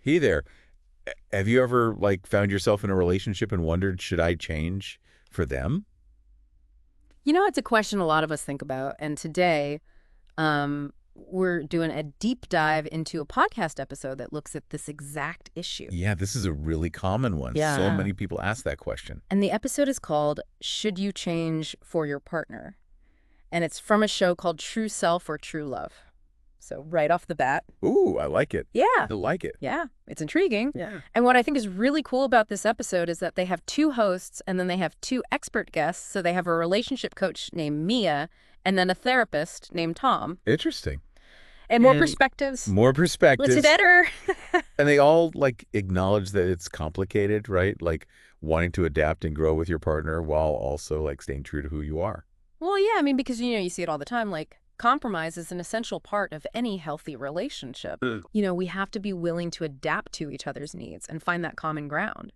Hey there. Have you ever like found yourself in a relationship and wondered, should I change for them? You know, it's a question a lot of us think about. And today, we're doing a deep dive into a podcast episode that looks at this exact issue. Yeah, this is a really common one. So Yeah. many people ask that question. And the episode is called Should You Change for Your Partner? And it's from a show called True Self or True Love. So, right off the bat, Ooh, I like it. yeah, I like it. yeah, it's intriguing. Yeah. And what I think is really cool about this episode is that they have two hosts and then they have two expert guests. So, they have a relationship coach named Mia and then a therapist named Tom. Interesting. And more And perspectives. more Let's perspectives. better. And they all like acknowledge that it's complicated, right? Like wanting to adapt and grow with your partner while also like staying true to who you are. Well, yeah, I mean, because, you see it all the time. Like, compromise is an essential part of any healthy relationship. Mm. We have to be willing to adapt to each other's needs and find that common ground.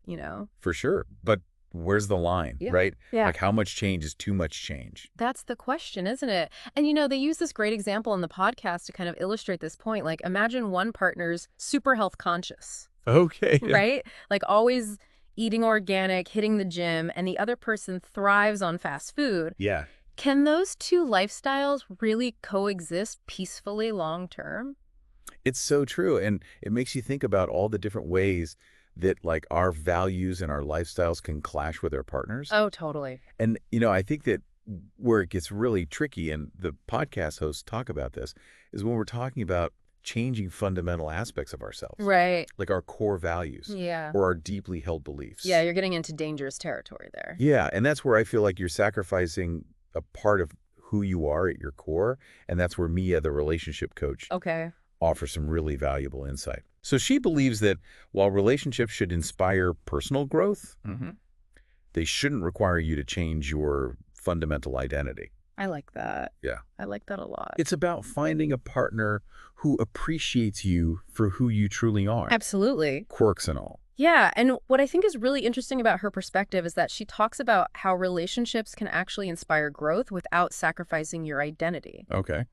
For sure. But where's the line, Yeah. right? Yeah. Like how much change is too much change? That's the question, isn't it? And, they use this great example in the podcast to kind of illustrate this point. Like, imagine one partner's super health conscious, Okay. right? Like, always eating organic, hitting the gym, and the other person thrives on fast food. Yeah. Can those two lifestyles really coexist peacefully long term? It's so true. And it makes you think about all the different ways that like our values and our lifestyles can clash with our partners. Oh, totally. And, I think that where it gets really tricky, and the podcast hosts talk about this, is when we're talking about changing fundamental aspects of ourselves, Right. like our core values Yeah. or our deeply held beliefs. Yeah, you're getting into dangerous territory there. Yeah. And that's where I feel like you're sacrificing a part of who you are at your core. And that's where Mia, the relationship coach, Okay. offers some really valuable insight. So she believes that while relationships should inspire personal growth, they shouldn't require you to change your fundamental identity. I like that. Yeah. I like that a lot. It's about finding a partner who appreciates you for who you truly are, Absolutely. quirks and all. Yeah, and what I think is really interesting about her perspective is that she talks about how relationships can actually inspire growth without sacrificing your identity. Okay.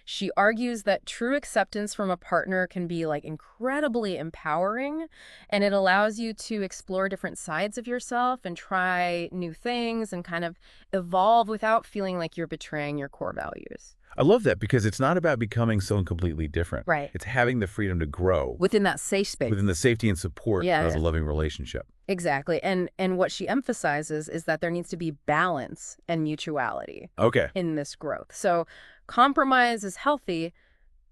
She argues that true acceptance from a partner can be like incredibly empowering, and it allows you to explore different sides of yourself and try new things and kind of evolve without feeling like you're betraying your core values. I love that because it's not about becoming someone completely different. Right. It's having the freedom to grow Within that safe space. within the safety and support Yeah, of yeah. a loving relationship. Exactly. And what she emphasizes is that there needs to be balance and mutuality Okay. in this growth. So compromise is healthy,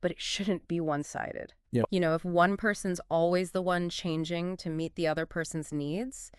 but it shouldn't be one-sided. Yep. If one person's always the one changing to meet the other person's needs,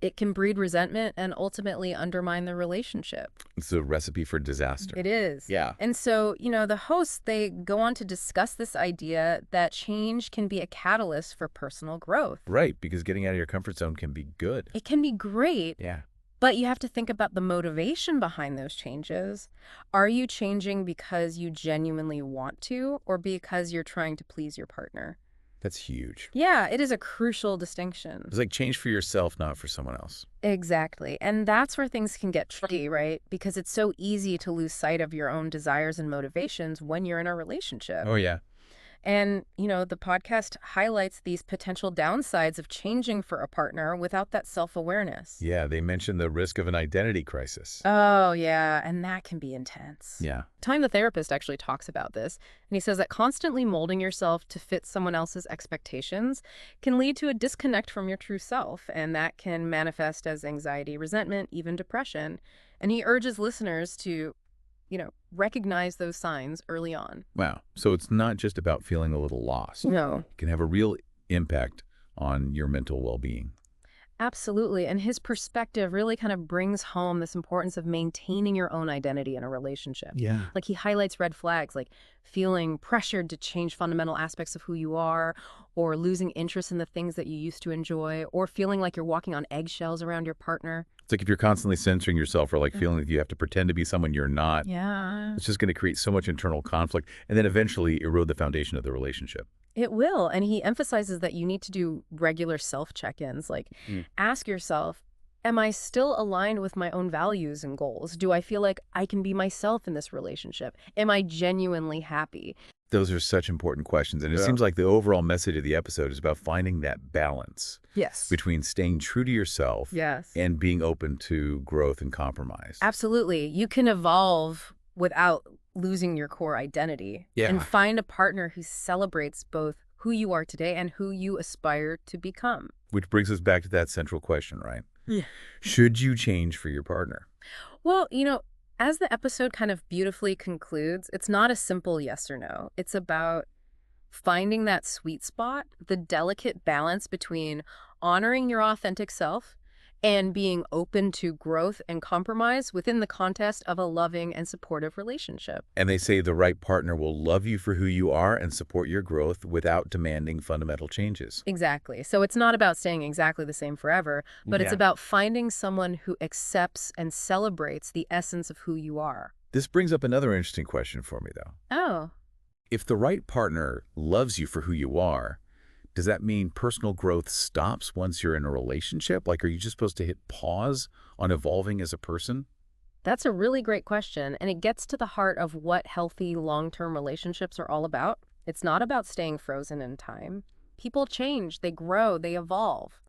it can breed resentment and ultimately undermine the relationship. It's a recipe for disaster. It is. Yeah. And so, the hosts, they go on to discuss this idea that change can be a catalyst for personal growth. Right, because getting out of your comfort zone can be good. It can be great, Yeah. but you have to think about the motivation behind those changes. Are you changing because you genuinely want to, or because you're trying to please your partner? That's huge. Yeah, it is a crucial distinction. It's like change for yourself, not for someone else. Exactly. And that's where things can get tricky, right? Because it's so easy to lose sight of your own desires and motivations when you're in a relationship. Oh, yeah. And, the podcast highlights these potential downsides of changing for a partner without that self-awareness. Yeah, they mentioned the risk of an identity crisis. Oh, yeah, and that can be intense. Yeah. Time, the therapist, actually talks about this, and he says that constantly molding yourself to fit someone else's expectations can lead to a disconnect from your true self, and that can manifest as anxiety, resentment, even depression. And he urges listeners to recognize those signs early on. Wow. So it's not just about feeling a little lost. No. It can have a real impact on your mental well-being. Absolutely. And his perspective really kind of brings home this importance of maintaining your own identity in a relationship. Yeah. Like, he highlights red flags, like feeling pressured to change fundamental aspects of who you are, or losing interest in the things that you used to enjoy, or feeling like you're walking on eggshells around your partner. It's like if you're constantly censoring yourself or like feeling like you have to pretend to be someone you're not, Yeah. it's just going to create so much internal conflict and then eventually erode the foundation of the relationship. It will. And he emphasizes that you need to do regular self-check-ins. Like, ask yourself, am I still aligned with my own values and goals? Do I feel like I can be myself in this relationship? Am I genuinely happy? Those are such important questions. And it Yeah. seems like the overall message of the episode is about finding that balance Yes. between staying true to yourself Yes. and being open to growth and compromise. Absolutely. You can evolve without losing your core identity. Yeah. And find a partner who celebrates both who you are today and who you aspire to become. Which brings us back to that central question, right? Yeah. Should you change for your partner? Well, as the episode kind of beautifully concludes, it's not a simple yes or no. It's about finding that sweet spot, the delicate balance between honoring your authentic self and being open to growth and compromise within the context of a loving and supportive relationship. And they say the right partner will love you for who you are and support your growth without demanding fundamental changes. Exactly. So it's not about staying exactly the same forever, but it's Yeah. about finding someone who accepts and celebrates the essence of who you are. This brings up another interesting question for me, though. Oh, If the right partner loves you for who you are, does that mean personal growth stops once you're in a relationship? Like, are you just supposed to hit pause on evolving as a person? that's a really great question, and it gets to the heart of what healthy long-term relationships are all about. It's not about staying frozen in time. People change, they grow, they evolve.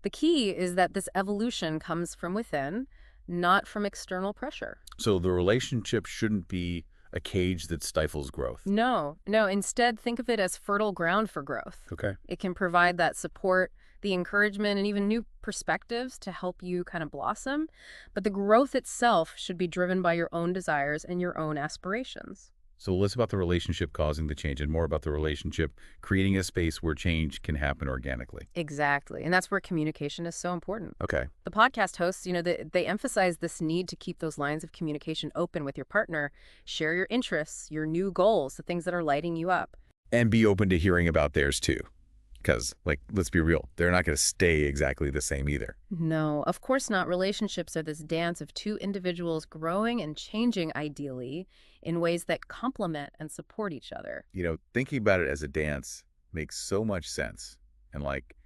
The key is that this evolution comes from within, not from external pressure. So the relationship shouldn't be a cage that stifles growth. No, instead think of it as fertile ground for growth. Okay. It can provide that support, the encouragement, and even new perspectives to help you kind of blossom. But the growth itself should be driven by your own desires and your own aspirations. So less about the relationship causing the change and more about the relationship creating a space where change can happen organically. Exactly. And that's where communication is so important. Okay. The podcast hosts, they emphasize this need to keep those lines of communication open with your partner. Share your interests, your new goals, the things that are lighting you up. And be open to hearing about theirs too. Because, let's be real, they're not going to stay exactly the same either. No, of course not. Relationships are this dance of two individuals growing and changing, ideally, in ways that complement and support each other. Thinking about it as a dance makes so much sense. And like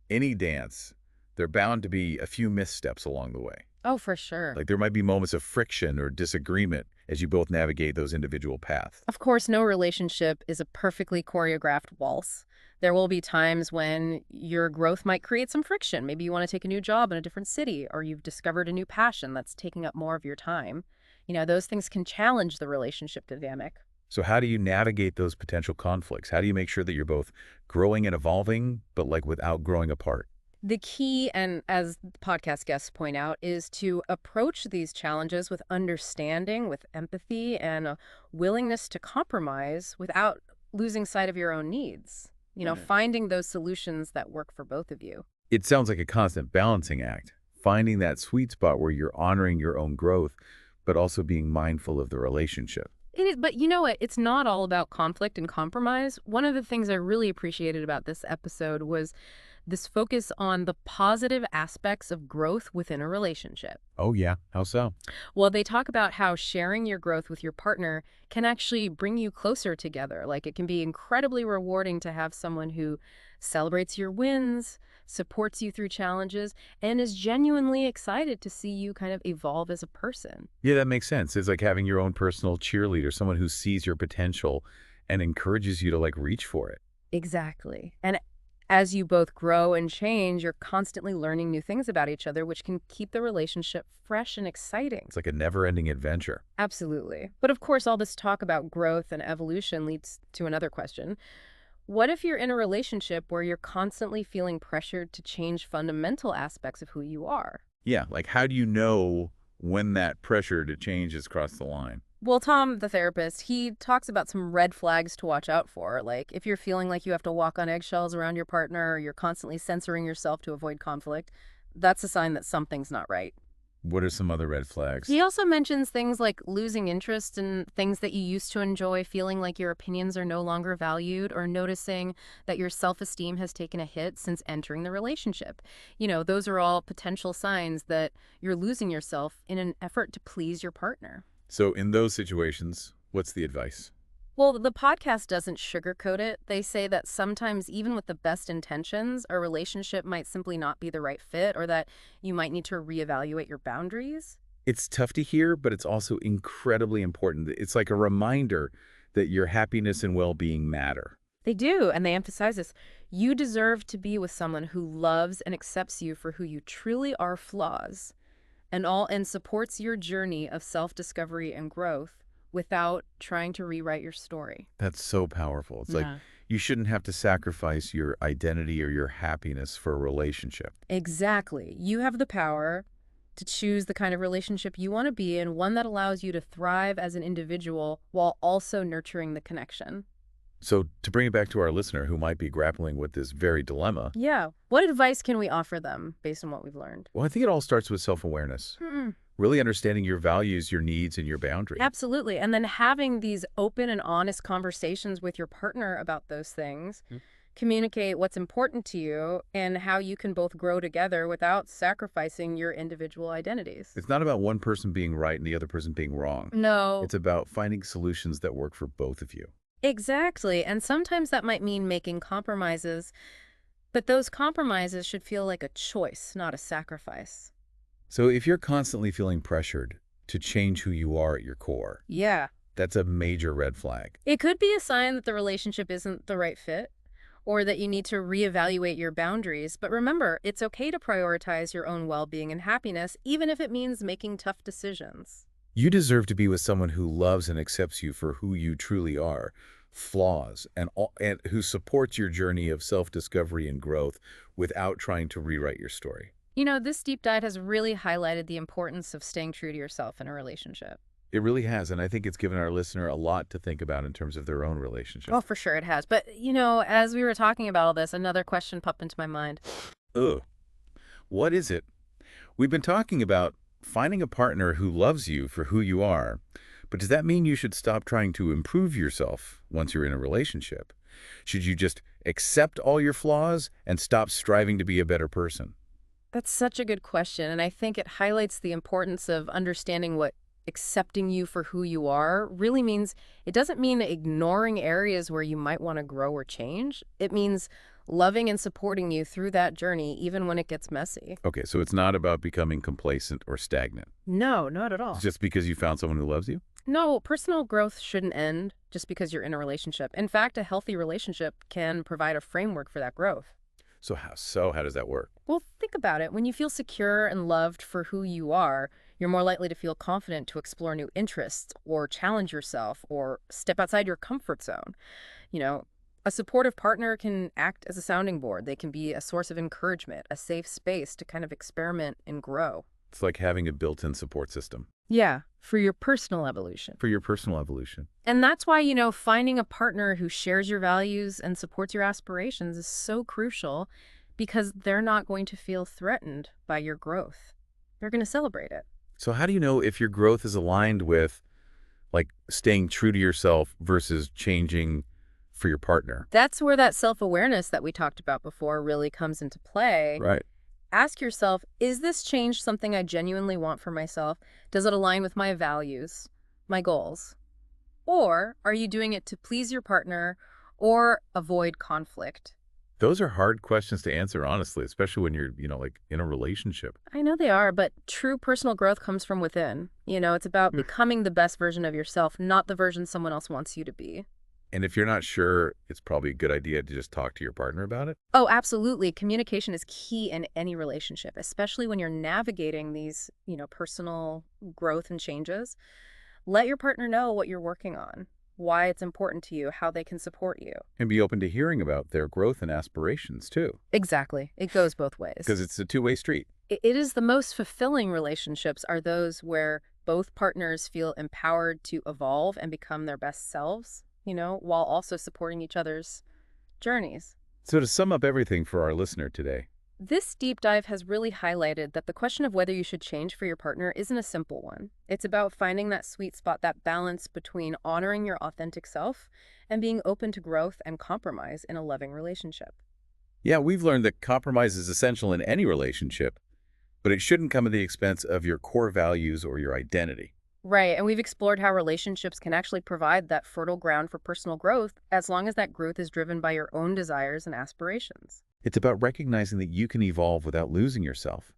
any dance, there are bound to be a few missteps along the way. Oh, for sure. Like there might be moments of friction or disagreement as you both navigate those individual paths. Of course, no relationship is a perfectly choreographed waltz. There will be times when your growth might create some friction. Maybe you want to take a new job in a different city, or you've discovered a new passion that's taking up more of your time. Those things can challenge the relationship dynamic. So how do you navigate those potential conflicts? How do you make sure that you're both growing and evolving, but without growing apart? The key, and as podcast guests point out, is to approach these challenges with understanding, with empathy, and a willingness to compromise without losing sight of your own needs. Finding those solutions that work for both of you. It sounds like a constant balancing act, finding that sweet spot where you're honoring your own growth, but also being mindful of the relationship. It is, but you know what? It's not all about conflict and compromise. One of the things I really appreciated about this episode was this focus on the positive aspects of growth within a relationship. Oh, yeah. How so? Well, they talk about how sharing your growth with your partner can actually bring you closer together. Like it can be incredibly rewarding to have someone who celebrates your wins, supports you through challenges, and is genuinely excited to see you kind of evolve as a person. Yeah, that makes sense. It's like having your own personal cheerleader, someone who sees your potential and encourages you to reach for it. Exactly. And as you both grow and change, you're constantly learning new things about each other, which can keep the relationship fresh and exciting. It's like a never-ending adventure. Absolutely. But of course, all this talk about growth and evolution leads to another question. What if you're in a relationship where you're constantly feeling pressured to change fundamental aspects of who you are? Yeah, how do you know when that pressure to change has crossed the line? Well, Tom, the therapist, he talks about some red flags to watch out for. Like if you're feeling like you have to walk on eggshells around your partner, or you're constantly censoring yourself to avoid conflict, that's a sign that something's not right. What are some other red flags? He also mentions things like losing interest in things that you used to enjoy, feeling like your opinions are no longer valued, or noticing that your self-esteem has taken a hit since entering the relationship. Those are all potential signs that you're losing yourself in an effort to please your partner. So in those situations, what's the advice? Well, the podcast doesn't sugarcoat it. They say that sometimes, even with the best intentions, a relationship might simply not be the right fit, or that you might need to reevaluate your boundaries. It's tough to hear, but it's also incredibly important. It's like a reminder that your happiness and well-being matter. They do, and they emphasize this. You deserve to be with someone who loves and accepts you for who you truly are, flaws, and supports your journey of self-discovery and growth without trying to rewrite your story. That's so powerful. It's like Yeah. you shouldn't have to sacrifice your identity or your happiness for a relationship. Exactly. You have the power to choose the kind of relationship you want to be in, one that allows you to thrive as an individual while also nurturing the connection. So to bring it back to our listener who might be grappling with this very dilemma, Yeah. What advice can we offer them based on what we've learned? well, I think it all starts with self-awareness. Really understanding your values, your needs, and your boundaries. Absolutely. And then having these open and honest conversations with your partner about those things, communicate what's important to you and how you can both grow together without sacrificing your individual identities. It's not about one person being right and the other person being wrong. No. It's about finding solutions that work for both of you. Exactly. And sometimes that might mean making compromises, but those compromises should feel like a choice, not a sacrifice. So if you're constantly feeling pressured to change who you are at your core, Yeah. that's a major red flag. It could be a sign that the relationship isn't the right fit or that you need to reevaluate your boundaries. But remember, it's okay to prioritize your own well-being and happiness, even if it means making tough decisions. You deserve to be with someone who loves and accepts you for who you truly are, flaws, and who supports your journey of self-discovery and growth without trying to rewrite your story. You know, this deep dive has really highlighted the importance of staying true to yourself in a relationship. It really has, and I think it's given our listener a lot to think about in terms of their own relationship. Oh, for sure it has. But, as we were talking about all this, another question popped into my mind. Ugh. What is it? We've been talking about finding a partner who loves you for who you are, but does that mean you should stop trying to improve yourself once you're in a relationship? Should you just accept all your flaws and stop striving to be a better person? That's such a good question, and I think it highlights the importance of understanding what accepting you for who you are really means. It doesn't mean ignoring areas where you might want to grow or change. It means loving and supporting you through that journey, even when it gets messy. Okay, so it's not about becoming complacent or stagnant. No, not at all. Just because you found someone who loves you? No, personal growth shouldn't end just because you're in a relationship. In fact, a healthy relationship can provide a framework for that growth. So how does that work? Well, think about it. When you feel secure and loved for who you are, you're more likely to feel confident to explore new interests or challenge yourself or step outside your comfort zone. You know, a supportive partner can act as a sounding board. They can be a source of encouragement, a safe space to kind of experiment and grow. It's like having a built-in support system Yeah, for your personal evolution. for your personal evolution. And that's why, finding a partner who shares your values and supports your aspirations is so crucial because they're not going to feel threatened by your growth. They're going to celebrate it. So how do you know if your growth is aligned with, like, staying true to yourself versus changing for your partner? That's where that self-awareness that we talked about before really comes into play. Right. Ask yourself, is this change something I genuinely want for myself? Does it align with my values, my goals? Or are you doing it to please your partner or avoid conflict? Those are hard questions to answer, honestly, especially when you're, like in a relationship. I know they are, but true personal growth comes from within. It's about becoming the best version of yourself, not the version someone else wants you to be. And if you're not sure, it's probably a good idea to just talk to your partner about it. Oh, absolutely. Communication is key in any relationship, especially when you're navigating these, personal growth and changes. Let your partner know what you're working on, why it's important to you, how they can support you. And be open to hearing about their growth and aspirations, too. Exactly. It goes both ways. Because it's a two-way street. It is the most fulfilling relationships are those where both partners feel empowered to evolve and become their best selves, while also supporting each other's journeys. So to sum up everything for our listener today, This deep dive has really highlighted that the question of whether you should change for your partner isn't a simple one. It's about finding that sweet spot, that balance between honoring your authentic self and being open to growth and compromise in a loving relationship. yeah, we've learned that compromise is essential in any relationship, but it shouldn't come at the expense of your core values or your identity. Right, and we've explored how relationships can actually provide that fertile ground for personal growth as long as that growth is driven by your own desires and aspirations. It's about recognizing that you can evolve without losing yourself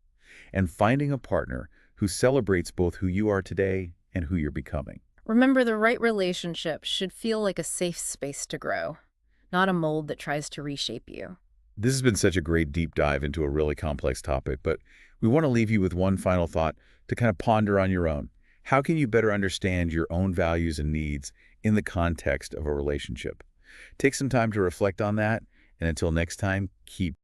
and finding a partner who celebrates both who you are today and who you're becoming. Remember, the right relationship should feel like a safe space to grow, not a mold that tries to reshape you. This has been such a great deep dive into a really complex topic, but we want to leave you with one final thought to kind of ponder on your own. How can you better understand your own values and needs in the context of a relationship? Take some time to reflect on that, and until next time, keep